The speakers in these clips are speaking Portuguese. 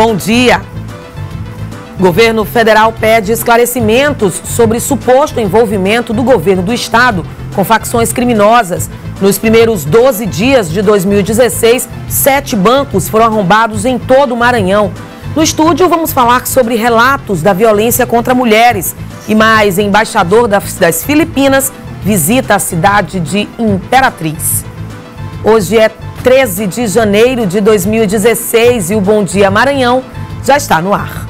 Bom dia. O governo federal pede esclarecimentos sobre suposto envolvimento do governo do estado com facções criminosas. Nos primeiros 12 dias de 2016, 7 bancos foram arrombados em todo o Maranhão. No estúdio, vamos falar sobre relatos da violência contra mulheres. E mais, embaixador das Filipinas visita a cidade de Imperatriz. Hoje é 13 de janeiro de 2016 e o Bom Dia Maranhão já está no ar.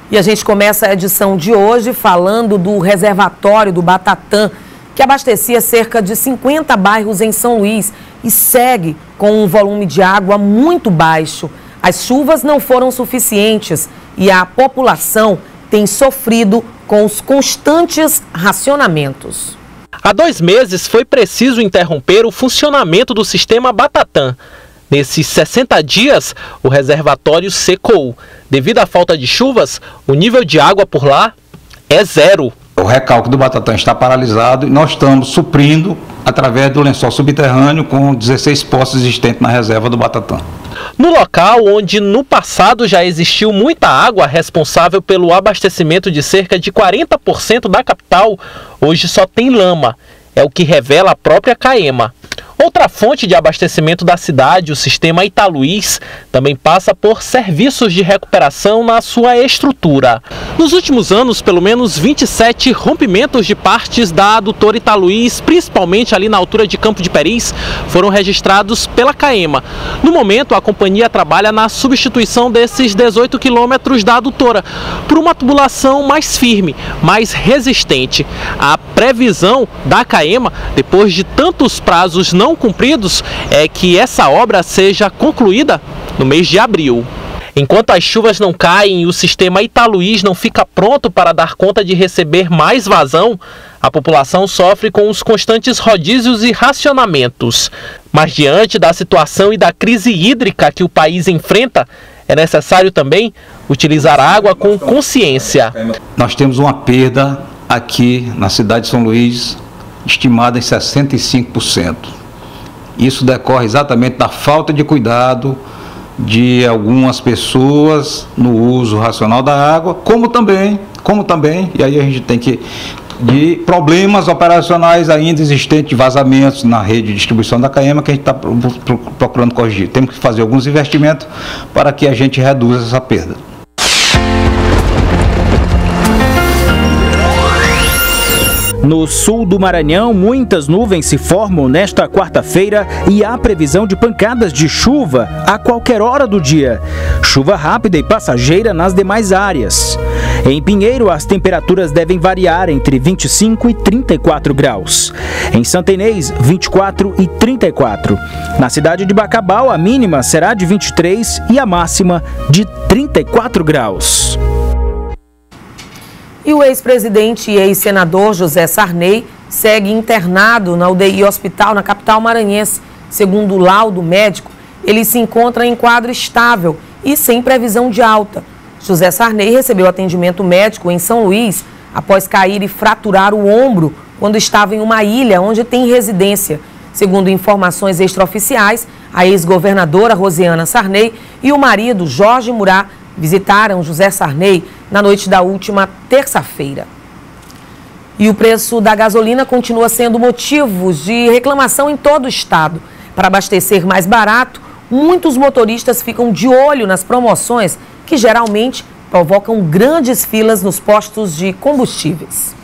E a gente começa a edição de hoje falando do reservatório do Batatã, que abastecia cerca de 50 bairros em São Luís e segue com um volume de água muito baixo. As chuvas não foram suficientes e a população tem sofrido com os constantes racionamentos. Há 2 meses foi preciso interromper o funcionamento do sistema Batatã. Nesses 60 dias, o reservatório secou. Devido à falta de chuvas, o nível de água por lá é 0. O recalque do Batatã está paralisado e nós estamos suprindo através do lençol subterrâneo com 16 poços existentes na reserva do Batatã. No local onde no passado já existiu muita água responsável pelo abastecimento de cerca de 40% da capital, hoje só tem lama. É o que revela a própria CAEMA. Outra fonte de abastecimento da cidade, o sistema Italuís, também passa por serviços de recuperação na sua estrutura. Nos últimos anos, pelo menos 27 rompimentos de partes da adutora Italuís, principalmente ali na altura de Campo de Peris, foram registrados pela CAEMA. No momento, a companhia trabalha na substituição desses 18 quilômetros da adutora por uma tubulação mais firme, mais resistente. A previsão da CAEMA, depois de tantos prazos não cumpridos, é que essa obra seja concluída no mês de abril. Enquanto as chuvas não caem e o sistema Italuís não fica pronto para dar conta de receber mais vazão, a população sofre com os constantes rodízios e racionamentos. Mas diante da situação e da crise hídrica que o país enfrenta, é necessário também utilizar a água com consciência. Nós temos uma perda aqui na cidade de São Luís estimada em 65%. Isso decorre exatamente da falta de cuidado de algumas pessoas no uso racional da água, como também, e aí a gente tem que, de problemas operacionais ainda existentes, de vazamentos na rede de distribuição da CAEMA, que a gente está procurando corrigir. Temos que fazer alguns investimentos para que a gente reduza essa perda. No sul do Maranhão, muitas nuvens se formam nesta quarta-feira e há previsão de pancadas de chuva a qualquer hora do dia. Chuva rápida e passageira nas demais áreas. Em Pinheiro, as temperaturas devem variar entre 25 e 34 graus. Em Santa Inês, 24 e 34. Na cidade de Bacabal, a mínima será de 23 e a máxima de 34 graus. E o ex-presidente e ex-senador José Sarney segue internado na UTI Hospital na capital maranhense. Segundo o laudo médico, ele se encontra em quadro estável e sem previsão de alta. José Sarney recebeu atendimento médico em São Luís após cair e fraturar o ombro quando estava em uma ilha onde tem residência. Segundo informações extraoficiais, a ex-governadora Rosiana Sarney e o marido Jorge Murat visitaram José Sarney na noite da última terça-feira. E o preço da gasolina continua sendo motivo de reclamação em todo o estado. Para abastecer mais barato, muitos motoristas ficam de olho nas promoções que geralmente provocam grandes filas nos postos de combustíveis.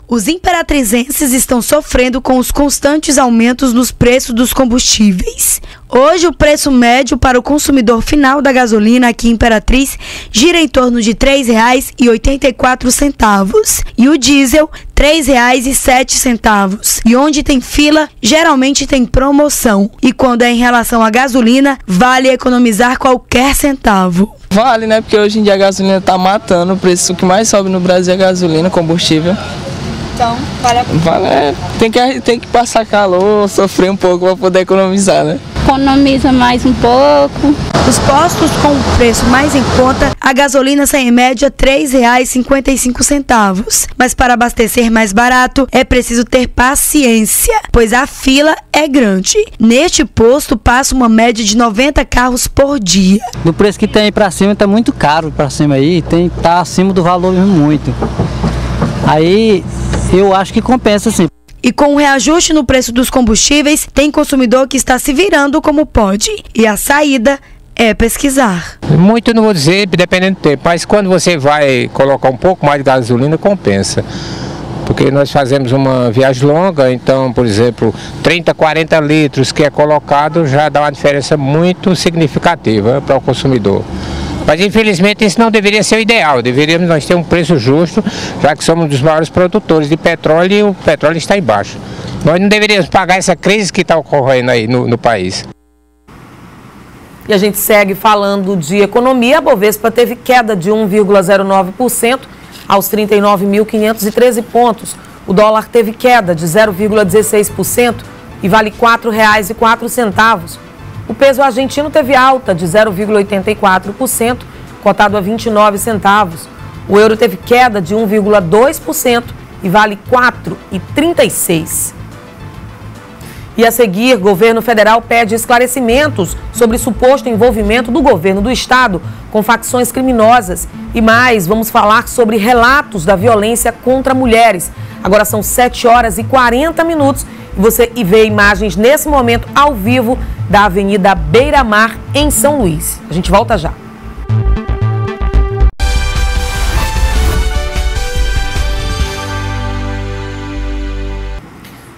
Os imperatrizenses estão sofrendo com os constantes aumentos nos preços dos combustíveis. Hoje, o preço médio para o consumidor final da gasolina aqui em Imperatriz gira em torno de R$ 3,84 e o diesel R$ 3,07. E onde tem fila, geralmente tem promoção. E quando é em relação à gasolina, vale economizar qualquer centavo. Vale, né? Porque hoje em dia a gasolina tá matando. O preço que mais sobe no Brasil é a gasolina, combustível. Então, vale a pena. Tem que passar calor, sofrer um pouco para poder economizar, né? economiza mais um pouco. Os postos com o preço mais em conta, a gasolina sai em média R$ 3,55. Mas para abastecer mais barato, é preciso ter paciência, pois a fila é grande. Neste posto passa uma média de 90 carros por dia. Do preço que tem para cima, tá muito caro para cima aí, tá acima do valor muito. Aí eu acho que compensa sim. E com o reajuste no preço dos combustíveis, tem consumidor que está se virando como pode. E a saída é pesquisar. Muito não vou dizer, dependendo do tempo, mas quando você vai colocar um pouco mais de gasolina, compensa. Porque nós fazemos uma viagem longa, então, por exemplo, 30, 40 litros que é colocado já dá uma diferença muito significativa para o consumidor. Mas infelizmente isso não deveria ser o ideal, deveríamos nós ter um preço justo, já que somos um dos maiores produtores de petróleo e o petróleo está embaixo. Nós não deveríamos pagar essa crise que está ocorrendo aí no país. E a gente segue falando de economia. A Bovespa teve queda de 1,09% aos 39.513 pontos. O dólar teve queda de 0,16% e vale R$ 4,04. O peso argentino teve alta de 0,84%, cotado a 29 centavos. O euro teve queda de 1,2% e vale R$ 4,36. E a seguir, o governo federal pede esclarecimentos sobre suposto envolvimento do governo do estado com facções criminosas. E mais, vamos falar sobre relatos da violência contra mulheres. Agora são 7h40 e você vê imagens nesse momento ao vivo da Avenida Beira Mar, em São Luís. A gente volta já.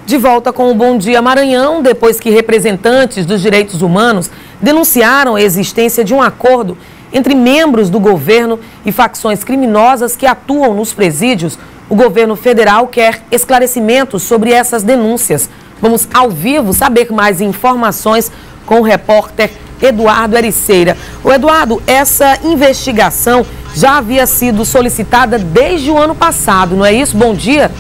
De volta com o Bom Dia Maranhão, depois que representantes dos direitos humanos denunciaram a existência de um acordo entre membros do governo e facções criminosas que atuam nos presídios, o governo federal quer esclarecimentos sobre essas denúncias. Vamos ao vivo saber mais informações com o repórter Eduardo Ericeira. O Eduardo, essa investigação já havia sido solicitada desde o ano passado, não é isso? Bom dia.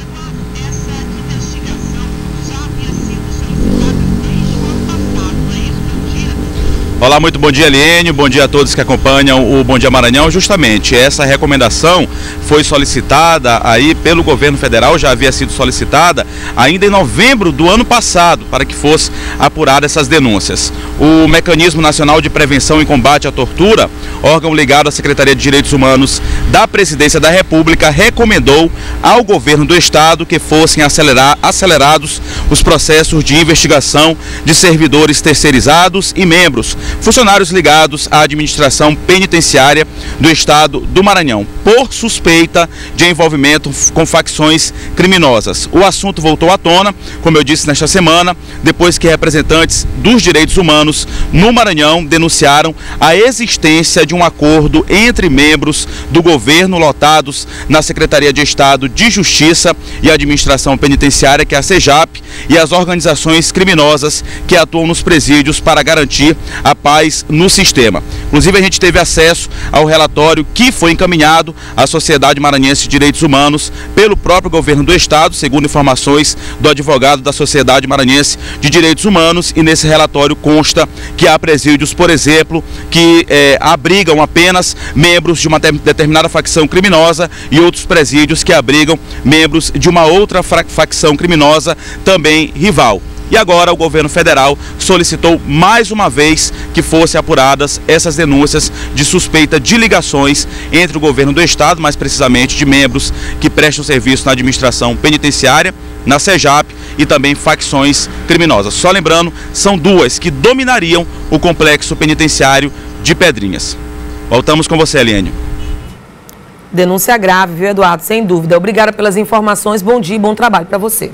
Olá, muito bom dia, Eliene, bom dia a todos que acompanham o Bom Dia Maranhão. Justamente essa recomendação foi solicitada aí pelo governo federal, já havia sido solicitada ainda em novembro do ano passado, para que fosse apurada essas denúncias. O Mecanismo Nacional de Prevenção e Combate à Tortura, órgão ligado à Secretaria de Direitos Humanos da Presidência da República, recomendou ao governo do estado que fossem acelerados os processos de investigação de servidores terceirizados e membros, funcionários ligados à administração penitenciária do estado do Maranhão, por suspeita de envolvimento com facções criminosas. O assunto voltou à tona, como eu disse nesta semana, depois que representantes dos direitos humanos no Maranhão denunciaram a existência de um acordo entre membros do governo lotados na Secretaria de Estado de Justiça e Administração Penitenciária, que é a SEJAP, e as organizações criminosas que atuam nos presídios para garantir a paz no sistema. Inclusive, a gente teve acesso ao relatório que foi encaminhado à Sociedade Maranhense de Direitos Humanos pelo próprio governo do estado, segundo informações do advogado da Sociedade Maranhense de Direitos Humanos, e nesse relatório consta que há presídios, por exemplo, que abrigam apenas membros de uma determinada facção criminosa e outros presídios que abrigam membros de uma outra facção criminosa também rival. E agora o governo federal solicitou mais uma vez que fossem apuradas essas denúncias de suspeita de ligações entre o governo do estado, mais precisamente de membros que prestam serviço na administração penitenciária, na SEJAP, e também facções criminosas. Só lembrando, são duas que dominariam o complexo penitenciário de Pedrinhas. Voltamos com você, Eliane. Denúncia grave, viu, Eduardo? Sem dúvida. Obrigada pelas informações. Bom dia e bom trabalho para você.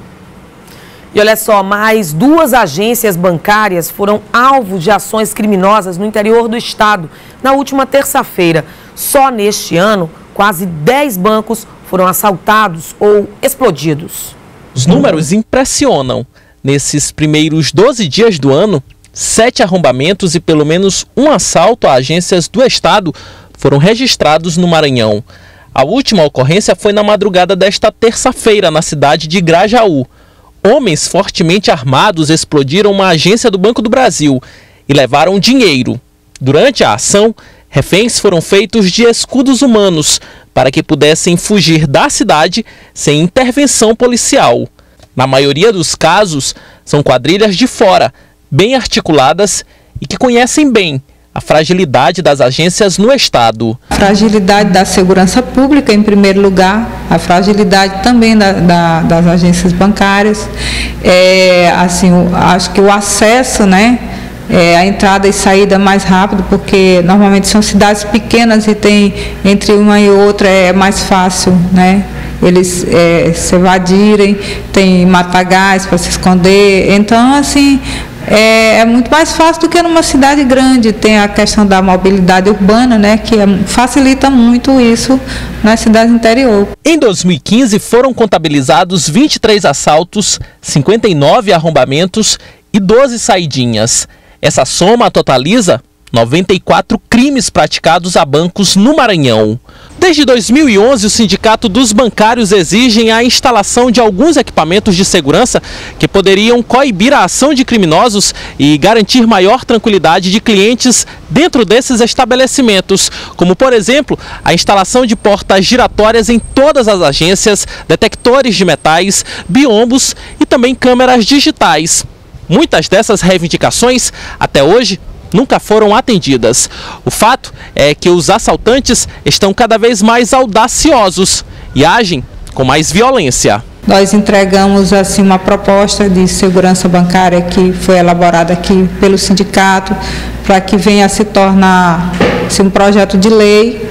E olha só, mais 2 agências bancárias foram alvo de ações criminosas no interior do estado na última terça-feira. Só neste ano, quase 10 bancos foram assaltados ou explodidos. Os números impressionam. Nesses primeiros 12 dias do ano, 7 arrombamentos e pelo menos um assalto a agências do estado foram registrados no Maranhão. A última ocorrência foi na madrugada desta terça-feira, na cidade de Grajaú. Homens fortemente armados explodiram uma agência do Banco do Brasil. e levaram dinheiro. Durante a ação, reféns foram feitos de escudos humanos para que pudessem fugir da cidade sem intervenção policial. Na maioria dos casos, são quadrilhas de fora, bem articuladas e que conhecem bem a fragilidade das agências no Estado. A fragilidade da segurança pública, em primeiro lugar, a fragilidade também das agências bancárias, acho que o acesso, né, a entrada e saída mais rápido, porque normalmente são cidades pequenas e tem entre uma e outra é mais fácil, né, eles se evadirem, tem mata-gás para se esconder, então assim é muito mais fácil do que numa cidade grande. Tem a questão da mobilidade urbana, né, que facilita muito isso nas cidades interior. Em 2015 foram contabilizados 23 assaltos, 59 arrombamentos e 12 saidinhas. Essa soma totaliza 94 crimes praticados a bancos no Maranhão. Desde 2011, o Sindicato dos Bancários exige a instalação de alguns equipamentos de segurança que poderiam coibir a ação de criminosos e garantir maior tranquilidade de clientes dentro desses estabelecimentos, como, por exemplo, a instalação de portas giratórias em todas as agências, detectores de metais, biombos e também câmeras digitais. Muitas dessas reivindicações, até hoje, nunca foram atendidas. O fato é que os assaltantes estão cada vez mais audaciosos e agem com mais violência. Nós entregamos assim uma proposta de segurança bancária que foi elaborada aqui pelo sindicato para que venha a se tornar um projeto de lei.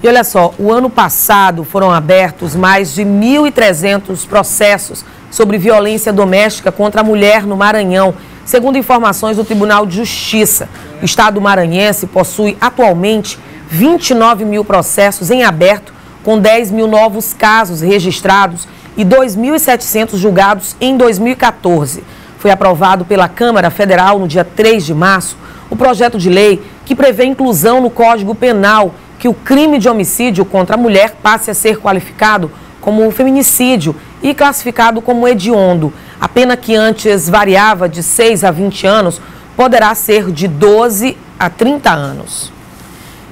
E olha só, o ano passado foram abertos mais de 1.300 processos sobre violência doméstica contra a mulher no Maranhão, segundo informações do Tribunal de Justiça. O estado maranhense possui atualmente 29 mil processos em aberto, com 10 mil novos casos registrados e 2.700 julgados em 2014. Foi aprovado pela Câmara Federal no dia 3 de março o projeto de lei que prevê inclusão no Código Penal que o crime de homicídio contra a mulher passe a ser qualificado como feminicídio e classificado como hediondo. A pena que antes variava de 6 a 20 anos poderá ser de 12 a 30 anos.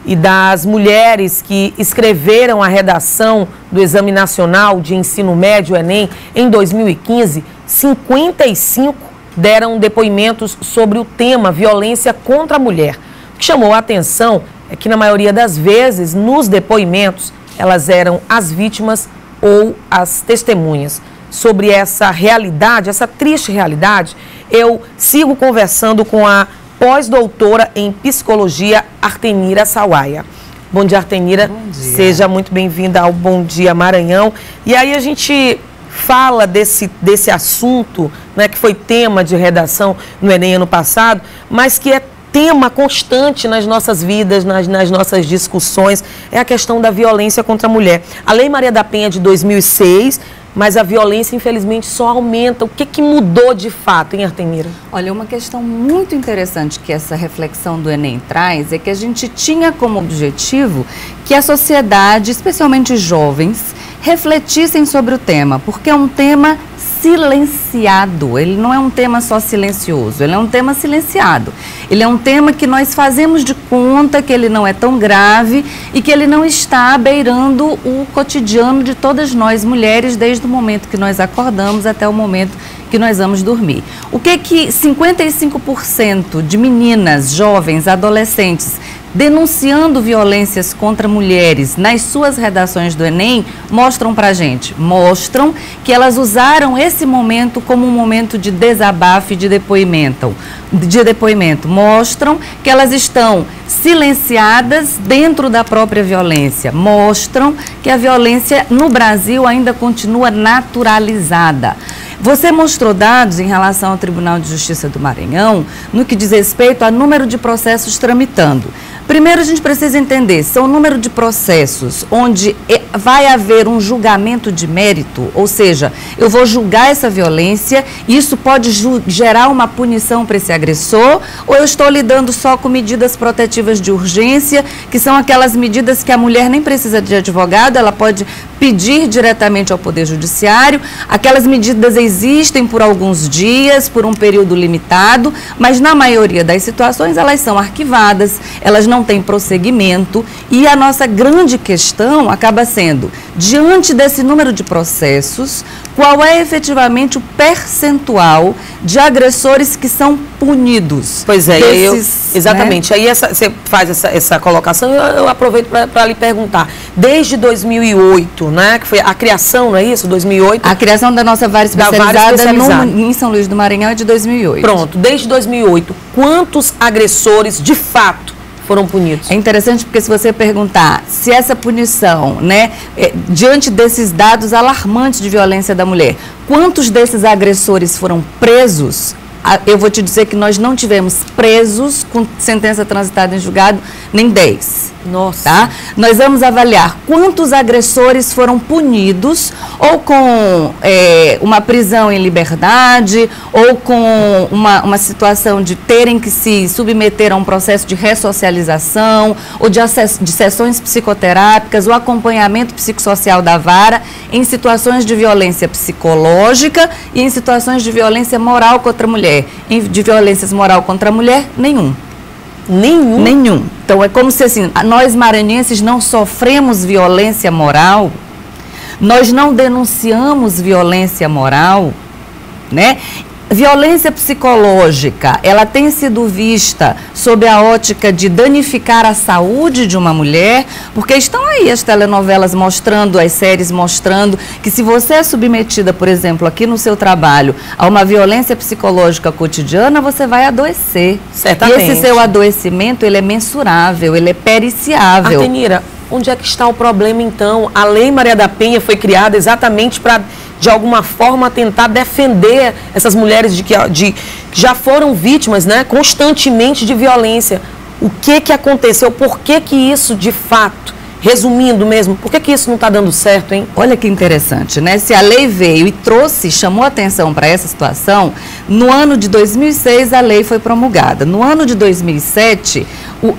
E das mulheres que escreveram a redação do Exame Nacional de Ensino Médio, Enem, em 2015, 55 deram depoimentos sobre o tema violência contra a mulher. O que chamou a atenção é que, na maioria das vezes, nos depoimentos, elas eram as vítimas ou as testemunhas. Sobre essa realidade, essa triste realidade, eu sigo conversando com a pós-doutora em psicologia, Artenira Sawaia. Bom dia, Artenira. Bom dia. Seja muito bem-vinda ao Bom Dia Maranhão. E aí a gente fala desse assunto, né, que foi tema de redação no Enem ano passado, mas que é tema constante nas nossas vidas, nas nossas discussões, é a questão da violência contra a mulher. A Lei Maria da Penha é de 2006, mas a violência, infelizmente, só aumenta. O que mudou de fato, hein, Artenira? Olha, uma questão muito interessante que essa reflexão do Enem traz é que a gente tinha como objetivo que a sociedade, especialmente jovens, refletissem sobre o tema, porque é um tema silenciado, ele não é um tema só silencioso, ele é um tema silenciado. Ele é um tema que nós fazemos de conta que ele não é tão grave e que ele não está beirando o cotidiano de todas nós mulheres, desde o momento que nós acordamos até o momento que nós vamos dormir. O que 55% de meninas, jovens, adolescentes denunciando violências contra mulheres nas suas redações do Enem mostram pra gente? Mostram que elas usaram esse momento como um momento de desabafo e de depoimento. Mostram que elas estão silenciadas dentro da própria violência. Mostram que a violência no Brasil ainda continua naturalizada. Você mostrou dados em relação ao Tribunal de Justiça do Maranhão no que diz respeito ao número de processos tramitando. Primeiro, a gente precisa entender, são o número de processos onde vai haver um julgamento de mérito, ou seja, eu vou julgar essa violência e isso pode gerar uma punição para esse agressor, ou eu estou lidando só com medidas protetivas de urgência, que são aquelas medidas que a mulher nem precisa de advogado, ela pode pedir diretamente ao Poder Judiciário. Aquelas medidas existem por alguns dias, por um período limitado, mas na maioria das situações elas são arquivadas, elas não têm prosseguimento, e a nossa grande questão acaba sendo, diante desse número de processos, qual é efetivamente o percentual de agressores que são punidos? Pois é, exatamente. Né? Aí você faz essa colocação, eu aproveito para lhe perguntar. Desde 2008, né, que foi a criação, não é isso? 2008? A criação da nossa vara especializada em São Luís do Maranhão é de 2008. Pronto, desde 2008, quantos agressores de fato foram punidos? É interessante porque se você perguntar se essa punição, né, diante desses dados alarmantes de violência da mulher, quantos desses agressores foram presos, eu vou te dizer que nós não tivemos presos com sentença transitada em julgado, nem 10. Nossa. Tá? Nós vamos avaliar quantos agressores foram punidos ou com uma prisão em liberdade ou com uma situação de terem que se submeter a um processo de ressocialização ou de sessões psicoterápicas, o acompanhamento psicossocial da vara em situações de violência psicológica e em situações de violência moral contra a mulher. De violências moral contra a mulher, nenhum. Nenhum? Nenhum. Então, é como se assim, nós maranhenses não sofremos violência moral, nós não denunciamos violência moral, né? Violência psicológica, ela tem sido vista sob a ótica de danificar a saúde de uma mulher, porque estão aí as telenovelas mostrando, as séries mostrando que se você é submetida, por exemplo, aqui no seu trabalho, a uma violência psicológica cotidiana, você vai adoecer. Certamente. E esse seu adoecimento, ele é mensurável, ele é periciável. Artenira, onde é que está o problema então? A Lei Maria da Penha foi criada exatamente para, de alguma forma, tentar defender essas mulheres que já foram vítimas, né, constantemente de violência. O que aconteceu? Por que isso, de fato, resumindo mesmo, por que isso não está dando certo, hein? Olha que interessante, né? Se a lei veio e chamou atenção para essa situação, no ano de 2006 a lei foi promulgada. No ano de 2007,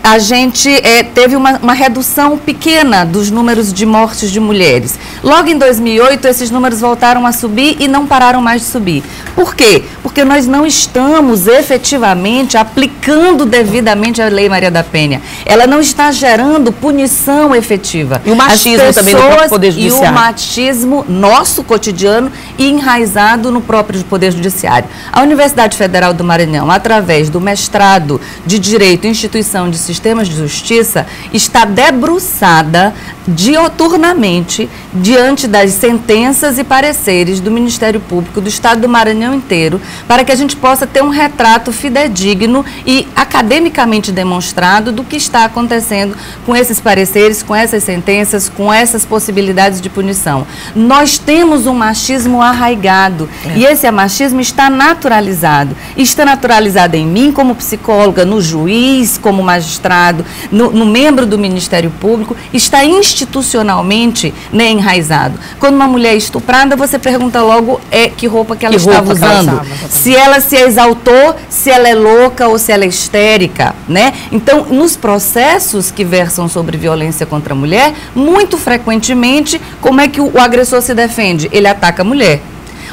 a gente teve uma redução pequena dos números de mortes de mulheres. Logo em 2008, esses números voltaram a subir e não pararam mais de subir. Por quê? Porque nós não estamos efetivamente aplicando devidamente a Lei Maria da Penha. Ela não está gerando punição efetiva. E o machismo também no próprio Poder Judiciário. E o machismo nosso cotidiano e enraizado no próprio Poder Judiciário. A Universidade Federal do Maranhão, através do mestrado de Direito e Instituição de Sistemas de Justiça, está debruçada dioturnamente diante das sentenças e pareceres do Ministério Público do Estado do Maranhão inteiro, para que a gente possa ter um retrato fidedigno e academicamente demonstrado do que está acontecendo com esses pareceres, com essas sentenças, com essas possibilidades de punição. Nós temos um machismo arraigado e esse machismo está naturalizado. Está naturalizado em mim como psicóloga, no juiz, como magistrado, no membro do Ministério Público, está institucionalmente, né, enraizado. Quando uma mulher é estuprada, você pergunta logo que roupa que ela estava usando, se ela se exaltou, se ela é louca ou se ela é histérica, né? Então, nos processos que versam sobre violência contra a mulher, muito frequentemente, como é que o agressor se defende? Ele ataca a mulher.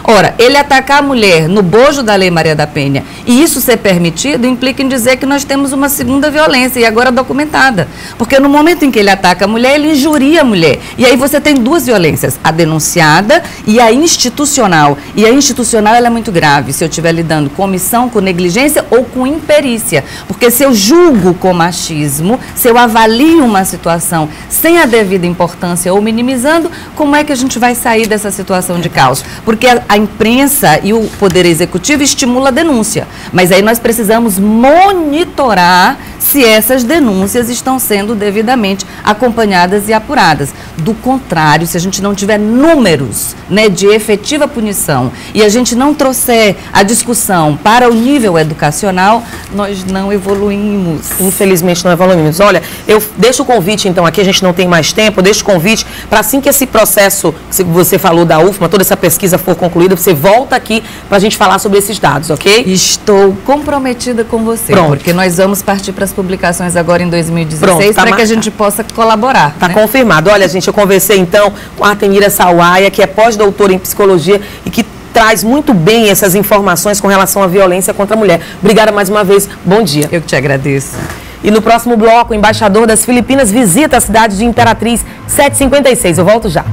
Ora, ele atacar a mulher no bojo da Lei Maria da Penha e isso ser permitido implica em dizer que nós temos uma segunda violência, e agora documentada. Porque no momento em que ele ataca a mulher, ele injuria a mulher. E aí você tem duas violências, a denunciada e a institucional. E a institucional ela é muito grave, se eu estiver lidando com omissão, com negligência ou com imperícia. Porque se eu julgo com machismo, se eu avalio uma situação sem a devida importância ou minimizando, como é que a gente vai sair dessa situação de caos? Porque a imprensa e o Poder Executivo estimula a denúncia, mas aí nós precisamos monitorar se essas denúncias estão sendo devidamente acompanhadas e apuradas. Do contrário, se a gente não tiver números, né, de efetiva punição e a gente não trouxer a discussão para o nível educacional, nós não evoluímos. Infelizmente não evoluímos. Olha, eu deixo o convite então aqui, a gente não tem mais tempo, eu deixo o convite para assim que esse processo, que você falou da UFMA, toda essa pesquisa for concluída, você volta aqui para a gente falar sobre esses dados, ok? Estou comprometida com você, Pronto. Porque nós vamos partir para as publicações. publicações agora em 2016 para que a gente possa colaborar. Está confirmado. Olha, gente, eu conversei então com a Artemira Sawaia, que é pós-doutora em psicologia e que traz muito bem essas informações com relação à violência contra a mulher. Obrigada mais uma vez. Bom dia. Eu que te agradeço. E no próximo bloco, o embaixador das Filipinas visita a cidade de Imperatriz, 7h56. Eu volto já.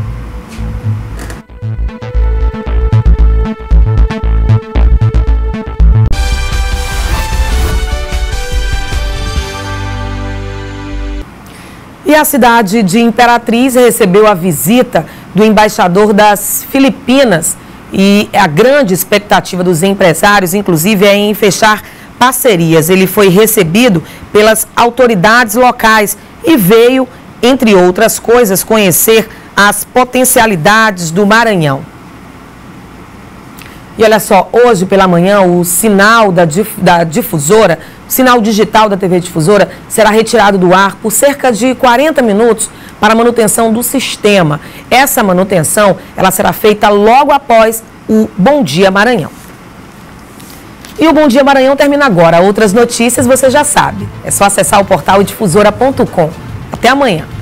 E a cidade de Imperatriz recebeu a visita do embaixador das Filipinas e a grande expectativa dos empresários, inclusive, é em fechar parcerias. Ele foi recebido pelas autoridades locais e veio, entre outras coisas, conhecer as potencialidades do Maranhão. E olha só, hoje pela manhã o sinal da difusora, o sinal digital da TV Difusora será retirado do ar por cerca de 40 minutos para manutenção do sistema. Essa manutenção ela será feita logo após o Bom Dia Maranhão. E o Bom Dia Maranhão termina agora. Outras notícias você já sabe. É só acessar o portal difusora.com. Até amanhã.